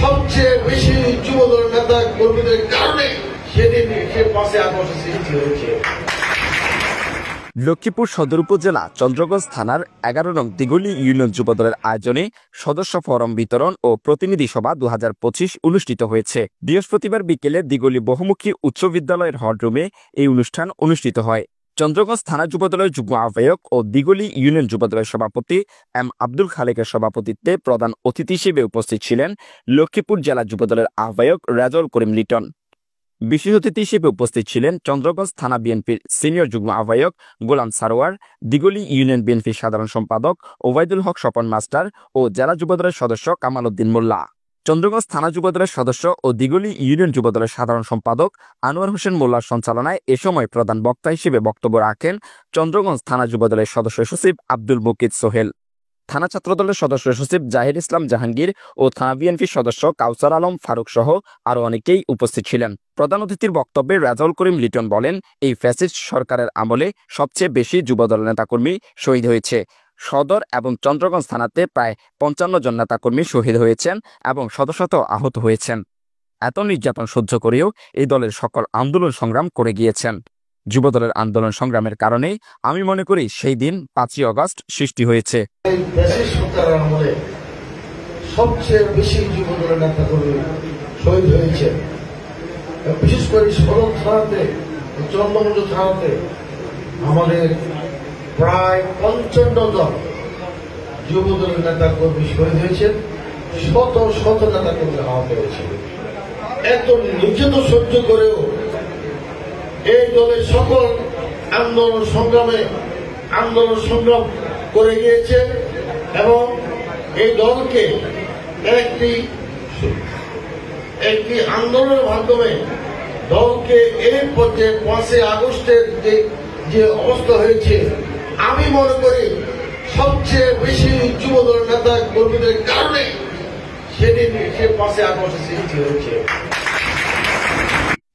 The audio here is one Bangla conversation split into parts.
সবচেয়ে বেশি যুবদল নেতা কর্মীদের কারণে সেদিন সে 5ই আগস্ট সৃষ্টি হয়েছে। লক্ষ্মীপুর সদর উপজেলা চন্দ্রগঞ্জ থানার 11 নং দিগলি ইউনিয়ন যুবদলের আয়োজনে সদস্য ফরম বিতরণ ও প্রতিনিধি সভা 2025 অনুষ্ঠিত হয়েছে। বৃহস্পতিবার বিকেলে দিগলি বহুমুখী উচ্চ বিদ্যালয়ের হলরুমে এই অনুষ্ঠান অনুষ্ঠিত হয়। চন্দ্রগঞ্জ থানা যুবদলের যুগ্ম আহ্বায়ক ও দিগলি ইউনিয়ন যুবদলের সভাপতি এম আব্দুল খালেকের সভাপতিত্বে প্রধান অতিথি হিসেবে উপস্থিত ছিলেন লক্ষ্মীপুর জেলা যুবদলের আহ্বায়ক রেজাউল করিম লিটন। বিশেষ অতিথি হিসেবে উপস্থিত ছিলেন চন্দ্রগঞ্জ থানা বিএনপির সিনিয়র যুগ্ম আহ্বায়ক গোলাম সারোয়ার, দিগলি ইউনিয়ন বিএনপির সাধারণ সম্পাদক ওবায়দুল হক স্বপন মাস্টার ও জেলা যুবদলের সদস্য কামাল উদ্দিন মোল্লা। চন্দ্রগঞ্জ থানা যুবদলের সদস্য ও দিগলি ইউনিয়ন যুবদলের সাধারণ সম্পাদক আনোয়ার হোসেন মোল্লার সঞ্চালনায় এ সময় প্রধান বক্তা হিসেবে বক্তব্য রাখেন চন্দ্রগঞ্জ থানা যুবদলের সদস্য সচিব আব্দুল মুকিত সোহেল, থানা ছাত্রদলের সদস্য সচিব জাহির ইসলাম জাহাঙ্গীর ও থানা বিএনপির সদস্য কাউসার আলম ফারুক সহ আরও অনেকেই উপস্থিত ছিলেন। প্রধান অতিথির বক্তব্যে রেজাউল করিম লিটন বলেন, এই ফ্যাসিস্ট সরকারের আমলে সবচেয়ে বেশি যুবদল নেতাকর্মী শহীদ হয়েছে। সদর এবং চন্দ্রগঞ্জ থানাতে প্রায় 55 জন নেতাকর্মী শহীদ হয়েছেন এবং শত শত আহত হয়েছেন। এত নির্যাতন সহ্য করেও এই দলের সকল আন্দোলন সংগ্রাম করে গিয়েছেন। যুবদলের আন্দোলন সংগ্রামের কারণে আমি মনে করি সেই দিন 5ই আগস্ট সৃষ্টি হয়েছে। এই ফ্যাসিস্ট সরকারের আমলে সবচেয়ে বেশি যুবদলের নেতাকর্মী শহীদ হয়েছে। বিশেষ করে সদর থানাতে, চন্দ্রগঞ্জ থানাতে আমাদের প্রায় 55 জন যুবদলের নেতাকর্মী শহীদ হয়েছেন, শত শত নেতাকর্মী আহত হয়েছে। এত নির্যাতন সহ্য করেও এই দলের সকল আন্দোলন সংগ্রাম করে গিয়েছে এবং এই দলকে একটি আন্দোলনের মাধ্যমে দলকে এই পর্যায়ে 5ই আগস্টের যে অবস্থা হয়েছে, আমি মনে করি সবচেয়ে বেশি যুবদল নেতা কর্মীদের কারণে সেদিন সে 5ই আগস্ট সৃষ্টি হয়েছে।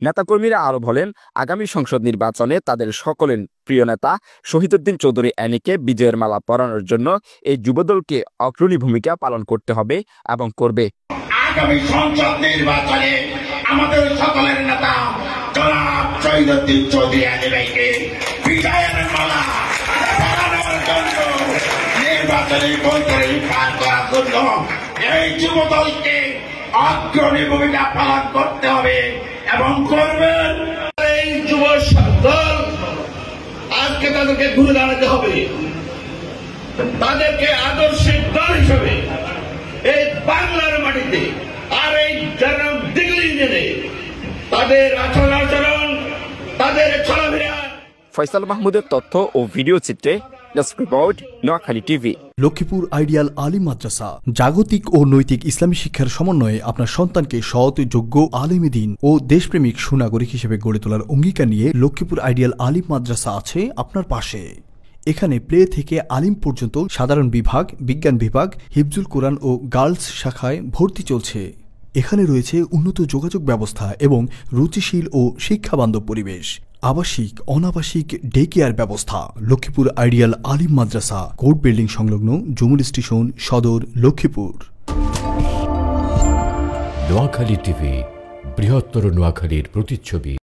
নেতাকর্মীরা আরো বলেন, আগামী সংসদ নির্বাচনে তাদের সকলের প্রিয় নেতা শহীদউদ্দিন চৌধুরী অ্যানিকে বিজয়ের মালা পরানোর জন্য এই যুবদলকে অগ্রণী ভূমিকা পালন করতে হবে এবং করবে। আগামী সংসদ নির্বাচনে আমাদের সকলের নেতা জনাব শহীদউদ্দিন চৌধুরী অ্যানি ভাইকে বিজয়ের মালা পরানোর জন্য নির্বাচনী বৈতরণী পার করার জন্য এই যুবদলকে অগ্রণী ভূমিকা পালন করতে হবে এবং করবেন। এই যুব দল আজকে তাদেরকে ঘুরে দাঁড়াতে হবে, তাদেরকে আদর্শিক দল হিসেবে এই বাংলার মাটিতে আর এই দিগলি ইউনিয়নে তাদের আচরণ, তাদের চলাফেরা। ফয়সাল মাহমুদের তথ্য ও ভিডিও চিত্রে desk report, Noakhali TV. Lakshmipur ideal Alim Madrasa জাগতিক ও নৈতিক ইসলামী শিক্ষার সমন্বয়ে আপনার সন্তানকে সৎ, যোগ্য, আলেমে দ্বীন ও দেশপ্রেমিক সুনাগরিক হিসেবে গড়ে তোলার অঙ্গীকার নিয়ে লক্ষ্মীপুর আইডিয়াল আলিম মাদ্রাসা আছে আপনার পাশে। এখানে প্লে থেকে আলিম পর্যন্ত সাধারণ বিভাগ, বিজ্ঞান বিভাগ, হিফজুল কোরআন ও গার্লস শাখায় ভর্তি চলছে। এখানে রয়েছে উন্নত যোগাযোগ ব্যবস্থা এবং রুচিশীল ও শিক্ষাবান্ধব পরিবেশ, আবাসিক অনাবাসিক ডে কেয়ার ব্যবস্থা। লক্ষ্মীপুর আইডিয়াল আলিম মাদ্রাসা, কোর্ট বিল্ডিং সংলগ্ন, জমুল স্টেশন, সদর, লক্ষ্মীপুর। নোয়াখালী টিভি, বৃহত্তর নোয়াখালীর প্রতিচ্ছবি।